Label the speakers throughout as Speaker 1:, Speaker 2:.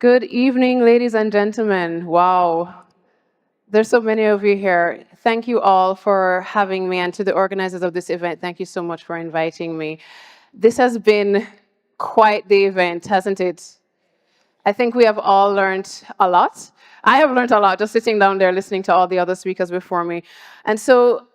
Speaker 1: Good evening, ladies and gentlemen. Wow, there's so many of you here. Thank you all for having me, and to the organizers of this event, thank you so much for inviting me. This has been quite the event, hasn't it? I think we have all learned a lot. I have learned a lot just sitting down there listening to all the other speakers before me. And so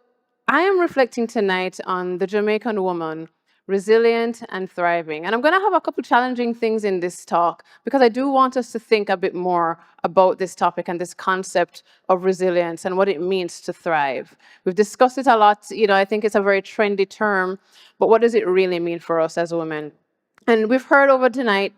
Speaker 1: I am reflecting tonight on the Jamaican woman, resilient and thriving. And I'm going to have a couple challenging things in this talk because I do want us to think a bit more about this topic and this concept of resilience and what it means to thrive. We've discussed it a lot. I think it's a very trendy term, but what does it really mean for us as women? And we've heard over tonight,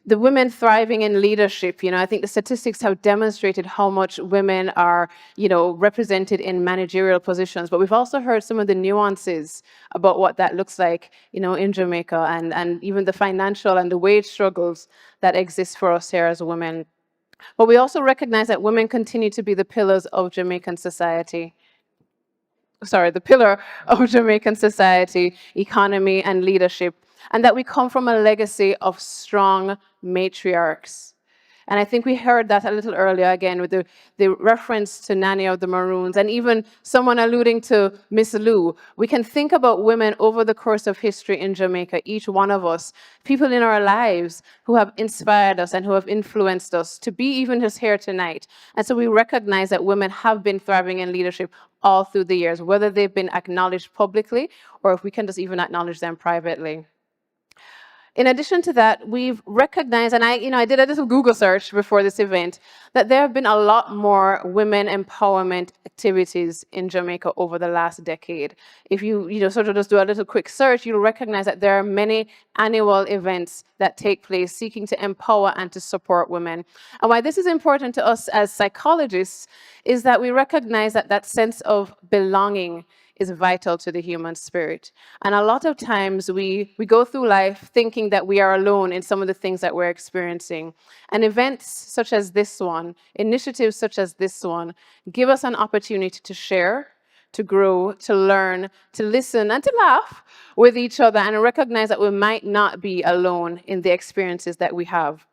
Speaker 1: the women thriving in leadership. I think the statistics have demonstrated how much women are, represented in managerial positions. But we've also heard some of the nuances about what that looks like, in Jamaica, and even the financial and the wage struggles that exist for us here as women. But we also recognize that women continue to be the pillars of Jamaican society. The pillar of Jamaican society, economy, and leadership, and that we come from a legacy of strong matriarchs. And I think we heard that a little earlier again with the reference to Nanny of the Maroons, and even someone alluding to Miss Lou. We can think about women over the course of history in Jamaica, each one of us, people in our lives who have inspired us and who have influenced us to be even just here tonight. And so we recognize that women have been thriving in leadership all through the years, whether they've been acknowledged publicly or if we can just even acknowledge them privately. In addition to that, we've recognized, and I did a little Google search before this event, that there have been a lot more women empowerment activities in Jamaica over the last decade. If you sort of just do a little quick search, you'll recognize that there are many annual events that take place seeking to empower and to support women. And why this is important to us as psychologists is that we recognize that that sense of belonging is vital to the human spirit. And a lot of times we go through life thinking that we are alone in some of the things that we're experiencing. And events such as this one, initiatives such as this one, give us an opportunity to share, to grow, to learn, to listen, and to laugh with each other and recognize that we might not be alone in the experiences that we have.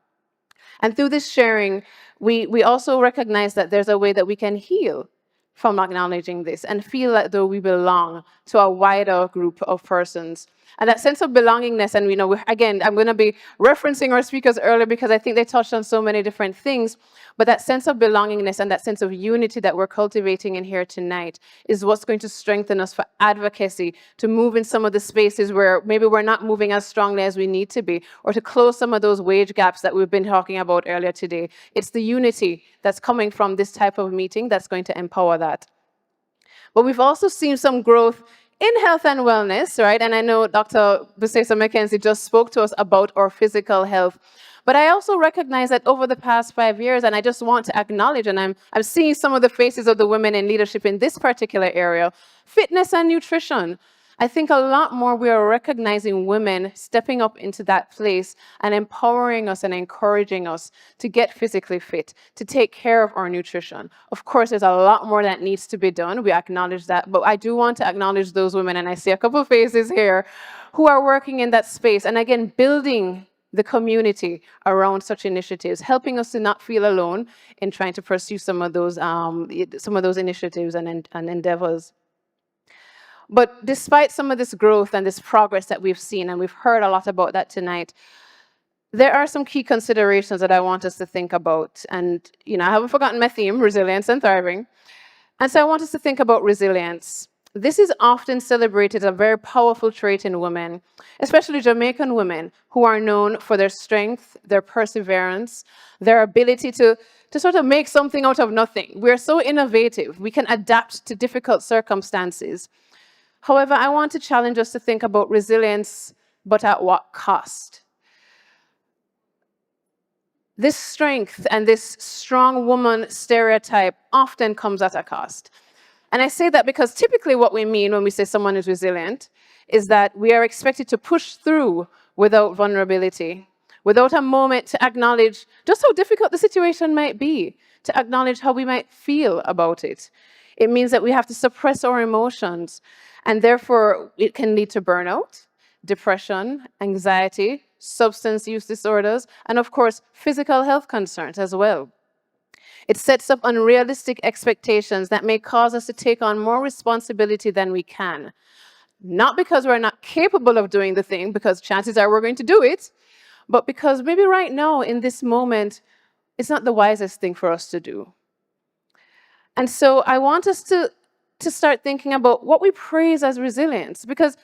Speaker 1: And through this sharing, we also recognize that there's a way that we can heal from acknowledging this and feel like though we belong to a wider group of persons. And that sense of belongingness, and again, I'm going to be referencing our speakers earlier because I think they touched on so many different things, but that sense of belongingness and that sense of unity that we're cultivating in here tonight is what's going to strengthen us for advocacy, to move in some of the spaces where maybe we're not moving as strongly as we need to be, or to close some of those wage gaps that we've been talking about earlier today. It's the unity that's coming from this type of meeting that's going to empower that. But we've also seen some growth in health and wellness, right? And I know Dr. Busesa McKenzie just spoke to us about our physical health. But I also recognize that over the past 5 years, and I just want to acknowledge, and I'm seeing some of the faces of the women in leadership in this particular area, fitness and nutrition. I think a lot more we are recognizing women stepping up into that place and empowering us and encouraging us to get physically fit, to take care of our nutrition. Of course, there's a lot more that needs to be done. We acknowledge that. But I do want to acknowledge those women, and I see a couple of faces here, who are working in that space. And again, building the community around such initiatives, helping us to not feel alone in trying to pursue some of those initiatives and endeavors. But despite some of this growth and this progress that we've seen, and we've heard a lot about that tonight, there are some key considerations that I want us to think about. And, I haven't forgotten my theme, resilience and thriving. And so I want us to think about resilience. This is often celebrated as a very powerful trait in women, especially Jamaican women, who are known for their strength, their perseverance, their ability to sort of make something out of nothing. We're so innovative. We can adapt to difficult circumstances. However, I want to challenge us to think about resilience, but at what cost? This strength and this strong woman stereotype often comes at a cost. And I say that because typically what we mean when we say someone is resilient is that we are expected to push through without vulnerability, without a moment to acknowledge just how difficult the situation might be, to acknowledge how we might feel about it. It means that we have to suppress our emotions, and therefore it can lead to burnout, depression, anxiety, substance use disorders, and of course, physical health concerns as well. It sets up unrealistic expectations that may cause us to take on more responsibility than we can. Not because we're not capable of doing the thing, because chances are we're going to do it, but because maybe right now, in this moment, it's not the wisest thing for us to do. And so I want us to start thinking about what we praise as resilience, because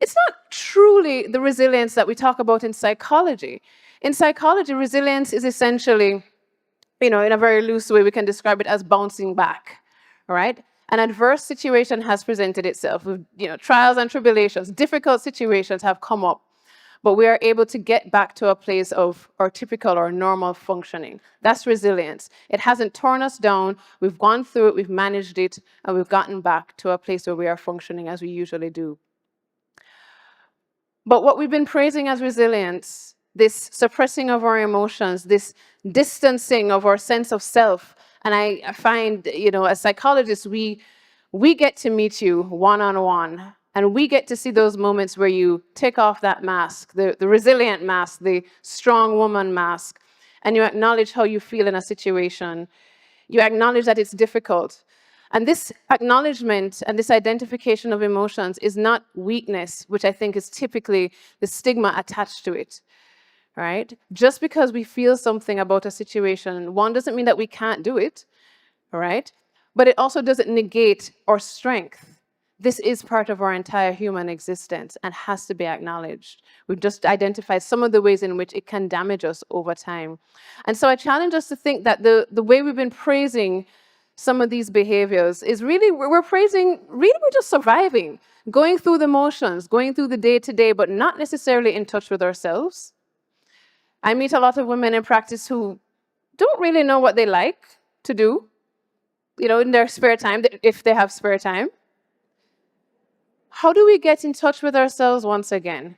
Speaker 1: it's not truly the resilience that we talk about in psychology. In psychology, resilience is essentially, in a very loose way, we can describe it as bouncing back, right? An adverse situation has presented itself with, trials and tribulations, difficult situations have come up, but we are able to get back to a place of our typical or normal functioning. That's resilience. It hasn't torn us down. We've gone through it, we've managed it, and we've gotten back to a place where we are functioning as we usually do. But what we've been praising as resilience, this suppressing of our emotions, this distancing of our sense of self, and I find, as psychologists, we get to meet you one-on-one, and we get to see those moments where you take off that mask, the resilient mask, the strong woman mask, and you acknowledge how you feel in a situation. You acknowledge that it's difficult. And this acknowledgement and this identification of emotions is not weakness, which I think is typically the stigma attached to it, right? Just because we feel something about a situation, one, doesn't mean that we can't do it, right? But it also doesn't negate our strength. This is part of our entire human existence and has to be acknowledged. We've just identified some of the ways in which it can damage us over time. And so I challenge us to think that the way we've been praising some of these behaviors is really, we're just surviving, going through the motions, going through the day-to-day, but not necessarily in touch with ourselves. I meet a lot of women in practice who don't really know what they like to do, in their spare time, if they have spare time. How do we get in touch with ourselves once again,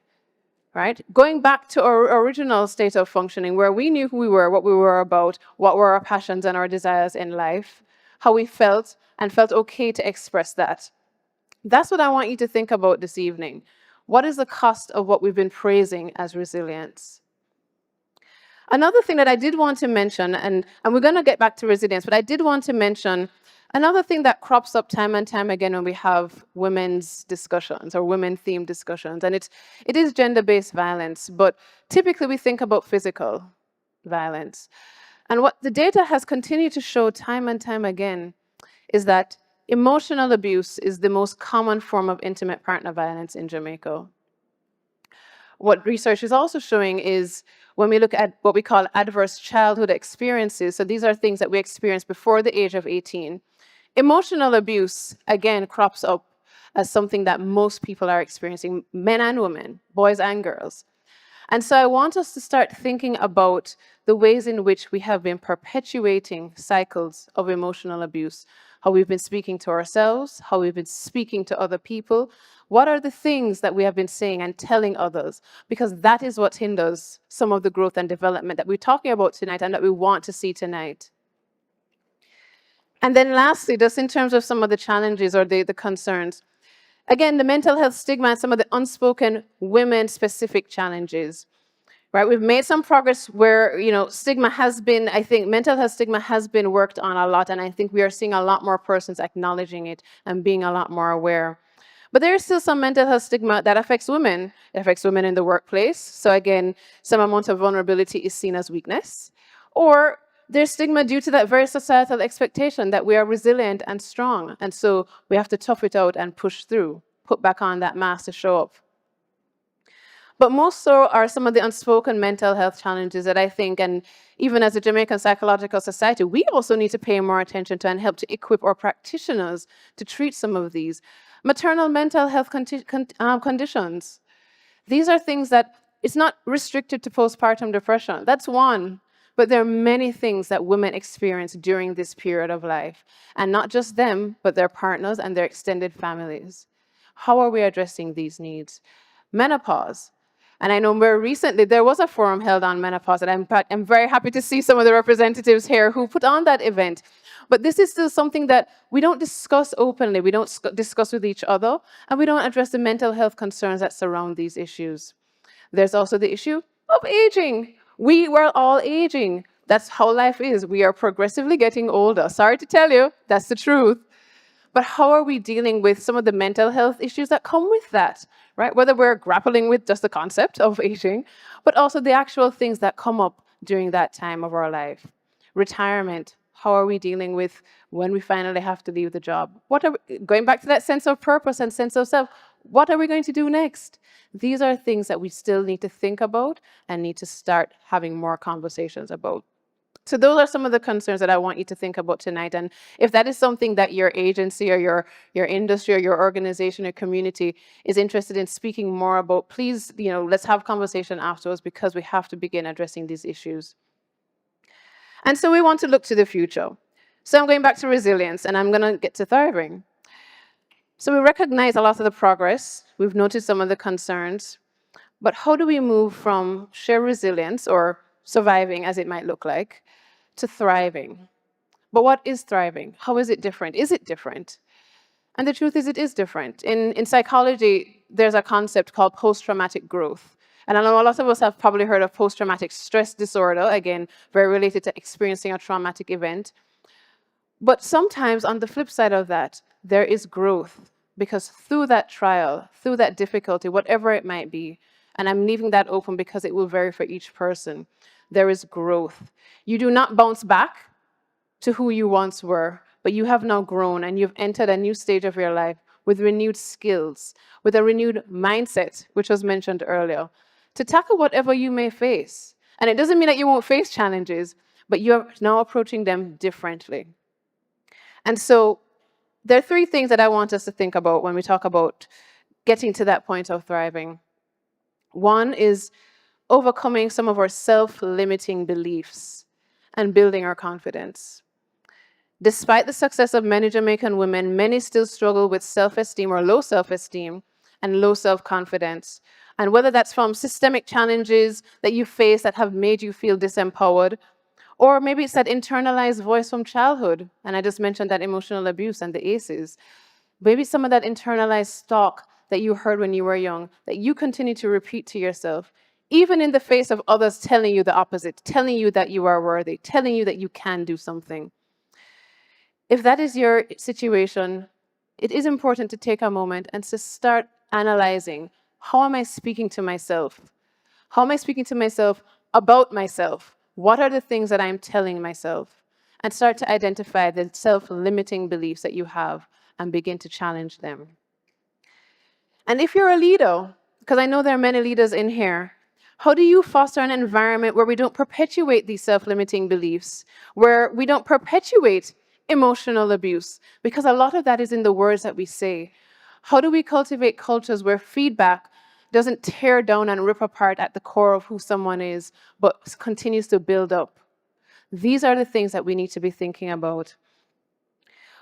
Speaker 1: right? Going back to our original state of functioning, where we knew who we were, what we were about, what were our passions and our desires in life, how we felt, and felt okay to express that. That's what I want you to think about this evening. What is the cost of what we've been praising as resilience? Another thing that I did want to mention, and we're going to get back to resilience, but I did want to mention another thing that crops up time and time again when we have women's discussions or women-themed discussions, and it is gender-based violence, but typically we think about physical violence. And what the data has continued to show time and time again is that emotional abuse is the most common form of intimate partner violence in Jamaica. What research is also showing is when we look at what we call adverse childhood experiences, so these are things that we experience before the age of 18, emotional abuse, again, crops up as something that most people are experiencing, men and women, boys and girls. And so I want us to start thinking about the ways in which we have been perpetuating cycles of emotional abuse, how we've been speaking to ourselves, how we've been speaking to other people. What are the things that we have been saying and telling others? Because that is what hinders some of the growth and development that we're talking about tonight and that we want to see tonight. And then lastly, just in terms of some of the challenges or the concerns, again, the mental health stigma and some of the unspoken women-specific challenges, right? We've made some progress where, stigma has been, I think, mental health stigma has been worked on a lot, and I think we are seeing a lot more persons acknowledging it and being a lot more aware. But there is still some mental health stigma that affects women. It affects women in the workplace. So again, some amount of vulnerability is seen as weakness. Or there's stigma due to that very societal expectation that we are resilient and strong. And so we have to tough it out and push through, put back on that mask to show up. But most so are some of the unspoken mental health challenges that I think, and even as a Jamaican Psychological Society, we also need to pay more attention to and help to equip our practitioners to treat some of these. Maternal mental health conditions. These are things that it's not restricted to postpartum depression. That's one. But there are many things that women experience during this period of life. And not just them, but their partners and their extended families. How are we addressing these needs? Menopause. And I know very recently there was a forum held on menopause, and I'm very happy to see some of the representatives here who put on that event. But this is still something that we don't discuss openly, we don't discuss with each other, and we don't address the mental health concerns that surround these issues. There's also the issue of aging. We were all aging. That's how life is. We are progressively getting older. Sorry to tell you, that's the truth. But how are we dealing with some of the mental health issues that come with that, right? Whether we're grappling with just the concept of aging, but also the actual things that come up during that time of our life. Retirement, how are we dealing with when we finally have to leave the job? Going back to that sense of purpose and sense of self, what are we going to do next? These are things that we still need to think about and need to start having more conversations about. So those are some of the concerns that I want you to think about tonight. And if that is something that your agency or your industry or your organization or community is interested in speaking more about, please, let's have conversation afterwards, because we have to begin addressing these issues. And so we want to look to the future. So I'm going back to resilience, and I'm going to get to thriving. So we recognize a lot of the progress. We've noticed some of the concerns. But how do we move from sheer resilience, or surviving as it might look like, to thriving? But what is thriving? How is it different? Is it different? And the truth is, it is different. In psychology, there's a concept called post-traumatic growth. And I know a lot of us have probably heard of post-traumatic stress disorder, again, very related to experiencing a traumatic event. But sometimes on the flip side of that, there is growth, because through that trial, through that difficulty, whatever it might be, and I'm leaving that open because it will vary for each person, there is growth. You do not bounce back to who you once were, but you have now grown and you've entered a new stage of your life with renewed skills, with a renewed mindset, which was mentioned earlier, to tackle whatever you may face. And it doesn't mean that you won't face challenges, but you're now approaching them differently. And so there are three things that I want us to think about when we talk about getting to that point of thriving. One is overcoming some of our self-limiting beliefs and building our confidence. Despite the success of many Jamaican women, many still struggle with self-esteem or low self-esteem and low self-confidence. And whether that's from systemic challenges that you face that have made you feel disempowered, or maybe it's that internalized voice from childhood. And I just mentioned that emotional abuse and the ACEs. Maybe some of that internalized talk that you heard when you were young, that you continue to repeat to yourself, even in the face of others telling you the opposite, telling you that you are worthy, telling you that you can do something. If that is your situation, it is important to take a moment and to start analyzing, how am I speaking to myself? How am I speaking to myself about myself? What are the things that I'm telling myself? And start to identify the self-limiting beliefs that you have and begin to challenge them. And if you're a leader, because I know there are many leaders in here, how do you foster an environment where we don't perpetuate these self-limiting beliefs, where we don't perpetuate emotional abuse? Because a lot of that is in the words that we say. How do we cultivate cultures where feedback doesn't tear down and rip apart at the core of who someone is, but continues to build up? These are the things that we need to be thinking about.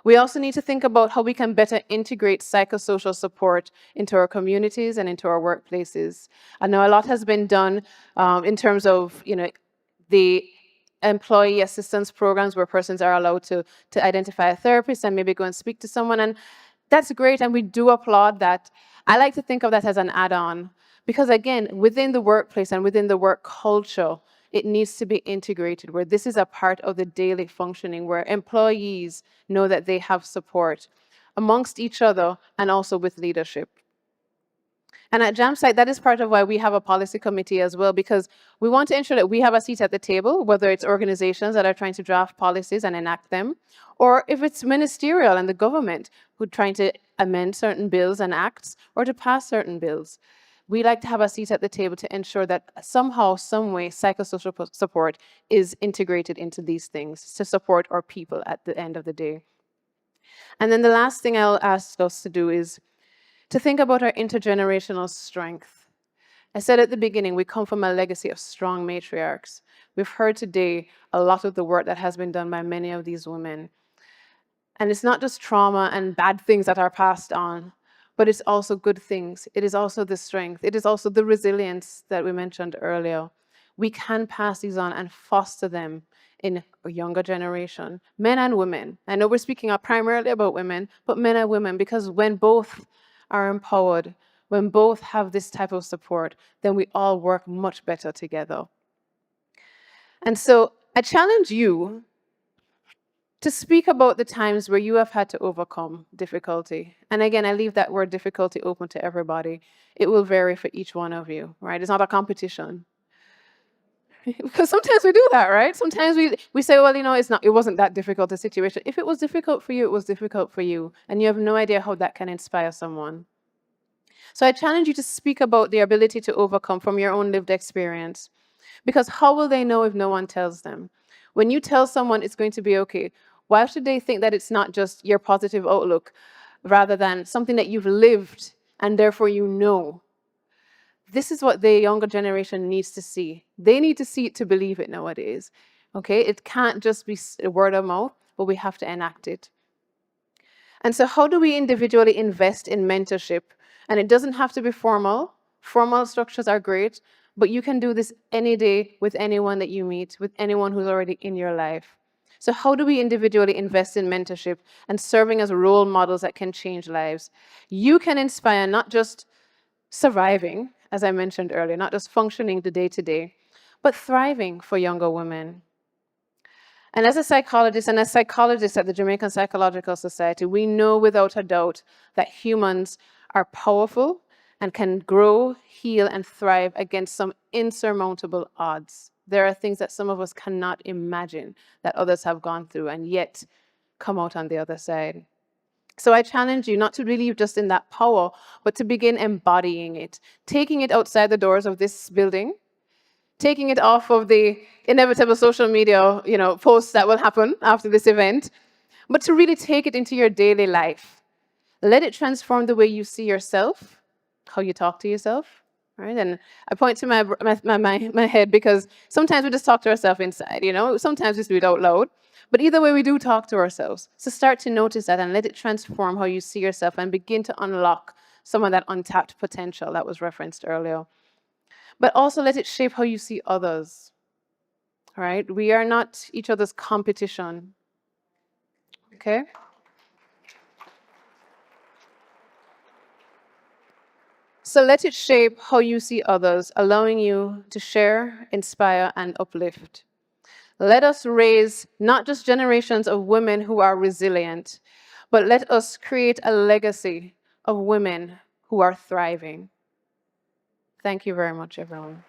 Speaker 1: We also need to think about how we can better integrate psychosocial support into our communities and into our workplaces. I know a lot has been done in terms of, the employee assistance programs where persons are allowed to identify a therapist and maybe go and speak to someone. And that's great, and we do applaud that. I like to think of that as an add-on, because again, within the workplace and within the work culture, it needs to be integrated, where this is a part of the daily functioning, where employees know that they have support amongst each other and also with leadership. And at JAMSite, that is part of why we have a policy committee as well, because we want to ensure that we have a seat at the table, whether it's organizations that are trying to draft policies and enact them, or if it's ministerial and the government who are trying to amend certain bills and acts or to pass certain bills. We like to have a seat at the table to ensure that somehow, some way, psychosocial support is integrated into these things to support our people at the end of the day. And then the last thing I'll ask us to do is to think about our intergenerational strength. I said at the beginning, we come from a legacy of strong matriarchs. We've heard today a lot of the work that has been done by many of these women. And it's not just trauma and bad things that are passed on, but it's also good things. It is also the strength. It is also the resilience that we mentioned earlier. We can pass these on and foster them in a younger generation, men and women. I know we're speaking primarily about women, but men and women, because when both are empowered, when both have this type of support, then we all work much better together. And so I challenge you to speak about the times where you have had to overcome difficulty. And again, I leave that word difficulty open to everybody. It will vary for each one of you, right? It's not a competition. Because sometimes we do that, right? Sometimes we say, well, it wasn't that difficult a situation. If it was difficult for you, it was difficult for you. And you have no idea how that can inspire someone. So I challenge you to speak about the ability to overcome from your own lived experience. Because how will they know if no one tells them? When you tell someone it's going to be okay, why should they think that it's not just your positive outlook, rather than something that you've lived and therefore you know? This is what the younger generation needs to see. They need to see it to believe it nowadays. Okay? It can't just be word of mouth, but we have to enact it. And so how do we individually invest in mentorship? And it doesn't have to be formal. Formal structures are great, but you can do this any day with anyone that you meet, with anyone who's already in your life. So how do we individually invest in mentorship and serving as role models that can change lives? You can inspire not just surviving, as I mentioned earlier, not just functioning the day-to-day, but thriving for younger women. And as a psychologist and as psychologists at the Jamaican Psychological Society, we know without a doubt that humans are powerful and can grow, heal, and thrive against some insurmountable odds. There are things that some of us cannot imagine that others have gone through and yet come out on the other side. So I challenge you not to believe just in that power, but to begin embodying it, taking it outside the doors of this building, taking it off of the inevitable social media, posts that will happen after this event, but to really take it into your daily life. Let it transform the way you see yourself, how you talk to yourself, right? And I point to my head because sometimes we just talk to ourselves inside, Sometimes we do it out loud. But either way, we do talk to ourselves. So start to notice that and let it transform how you see yourself and begin to unlock some of that untapped potential that was referenced earlier. But also let it shape how you see others, right? We are not each other's competition, okay? So let it shape how you see others, allowing you to share, inspire, and uplift. Let us raise not just generations of women who are resilient, but let us create a legacy of women who are thriving. Thank you very much, everyone.